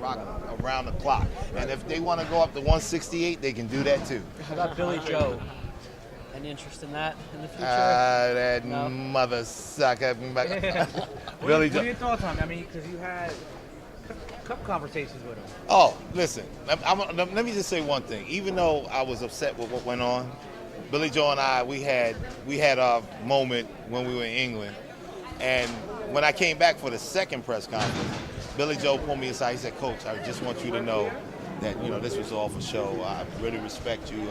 rock around the clock. And if they want to go up to 168, they can do that too. How about Billy Joe? Any interest in that in the future? That No. mother sucker. Billy What are Joe. your thoughts on it? I mean, because you had cup conversations with him. Oh, listen, let me just say one thing. Even though I was upset with what went on, Billy Joe and I, we had our moment when we were in England. And when I came back for the second press conference, Billy Joe pulled me aside. He said, Coach, I just want you to know that, this was all for show. I really respect you.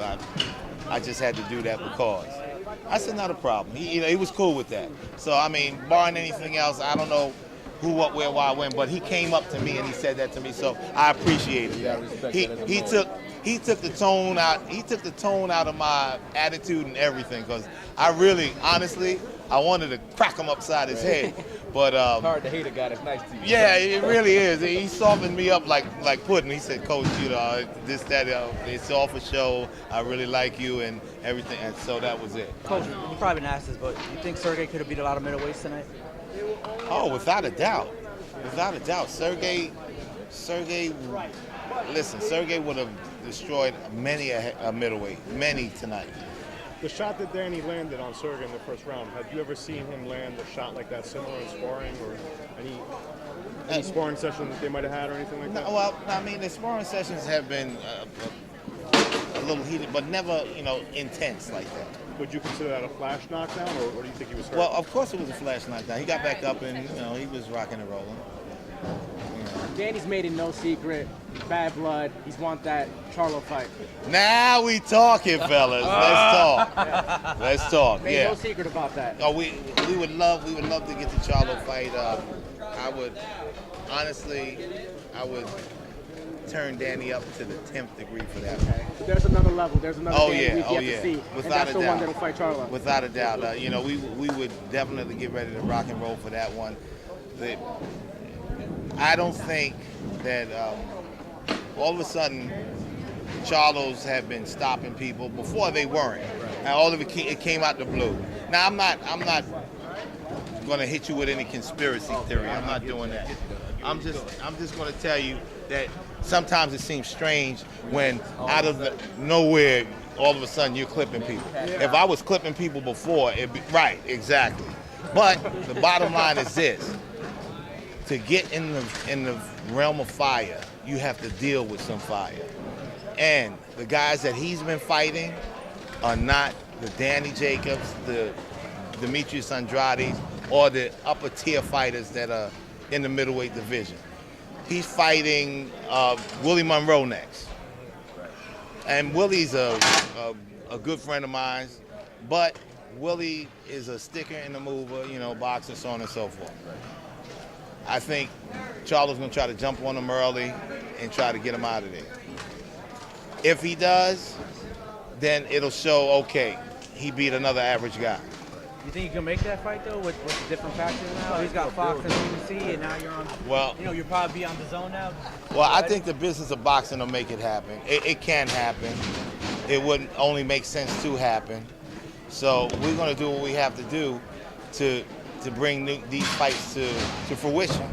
I just had to do that because. I said, not a problem. He was cool with that. So, I mean, barring anything else, I don't know who, what, where, why, when, but he came up to me and he said that to me, so I appreciated that. He took the tone out. He took the tone out of my attitude and everything, because I really, honestly, I wanted to crack him upside his head. But It's hard to hate a guy that's nice to you. yeah, it really is. He softened me up like pudding. He said, Coach, this, that, it's all for show. I really like you and everything. And so that was it. Coach, you probably been asked this, but you think Sergey could have beat a lot of middleweights tonight? Oh, without a doubt. Without a doubt. Sergey, listen, Sergey would have destroyed many a middleweight, many tonight. The shot that Danny landed on Sergey in the first round, have you ever seen him land a shot like that similar in sparring, or any sparring session that they might have had or anything like that? Well, I mean, the sparring sessions have been a little heated, but never, intense like that. Would you consider that a flash knockdown, or do you think he was hurt? Well, of course it was a flash knockdown. He got back up and, he was rocking and rolling. Danny's made it no secret. Bad blood. He's want that Charlo fight. Now we talking, fellas. Let's talk. Let's talk. Made Yeah. no secret about that. Oh, we would love to get the Charlo fight. I would turn Danny up to the 10th degree for that. Okay. But there's another level. There's another Danny we've yet to see. Without and that's a the doubt. one that'll fight Charlo. Without a doubt. We would definitely get ready to rock and roll for that one. I don't think that all of a sudden Charlos have been stopping people. Before they weren't. And all of it came out the blue. Now I'm not going to hit you with any conspiracy theory. I'm not doing that. I'm just going to tell you that sometimes it seems strange when out of nowhere all of a sudden you're clipping people. If I was clipping people before, it'd be right, exactly. But the bottom line is this. To get in the realm of fire, you have to deal with some fire. And the guys that he's been fighting are not the Danny Jacobs, the Demetrius Andrade, or the upper tier fighters that are in the middleweight division. He's fighting Willie Monroe next. And Willie's a good friend of mine, but Willie is a sticker and a mover, boxer, so on and so forth. I think Charlo's going to try to jump on him early and try to get him out of there. If he does, then it'll show, okay, he beat another average guy. You think you can make that fight though with the different factors now? He's got Fox and CBC, and now you're on. Well, you'll probably be on the zone now. Well, I think the business of boxing will make it happen. It can happen. It wouldn't only make sense to happen. So we're going to do what we have to do to bring these fights to fruition.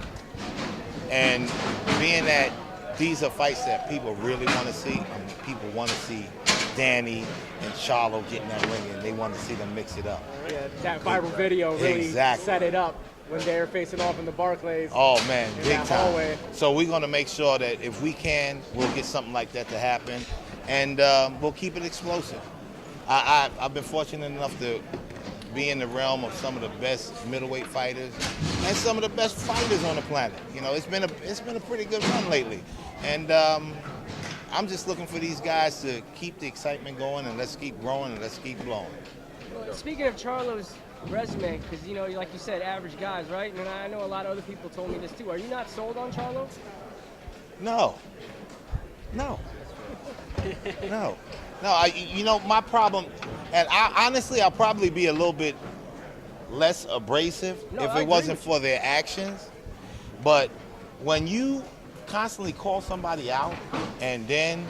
And being that these are fights that people really want to see, and people want to see Danny and Charlo get in that ring, and they want to see them mix it up. Yeah, that viral video really set it up when they were facing off in the Barclays. Oh man, big time. Hallway. So we're going to make sure that if we can, we'll get something like that to happen, and we'll keep it explosive. I've been fortunate enough to be in the realm of some of the best middleweight fighters and some of the best fighters on the planet. It's been a pretty good run lately, and I'm just looking for these guys to keep the excitement going, and let's keep growing and let's keep blowing. Speaking of Charlo's resume, because like you said, average guys, right? And I know a lot of other people told me this too. Are you not sold on Charlo? No. My problem, and honestly, I'll probably be a little bit less abrasive if it wasn't for their actions. But when you constantly call somebody out, and then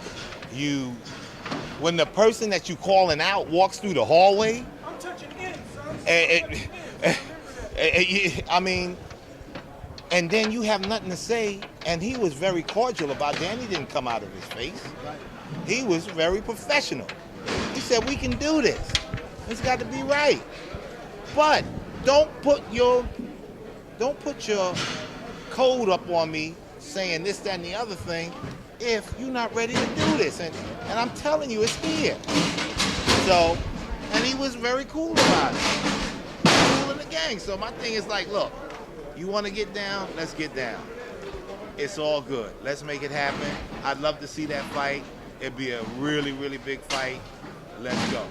when the person that you calling out walks through the hallway, I mean, and then you have nothing to say. And he was very cordial about it. Danny didn't come out of his face. He was very professional. He said, we can do this. It's got to be right. But don't put your code up on me saying this, that, and the other thing if you're not ready to do this. And I'm telling you, it's here. So, and he was very cool about it. Cool in the gang. So my thing is like, look, you want to get down? Let's get down. It's all good. Let's make it happen. I'd love to see that fight. It'd be a really, really big fight. Let's go.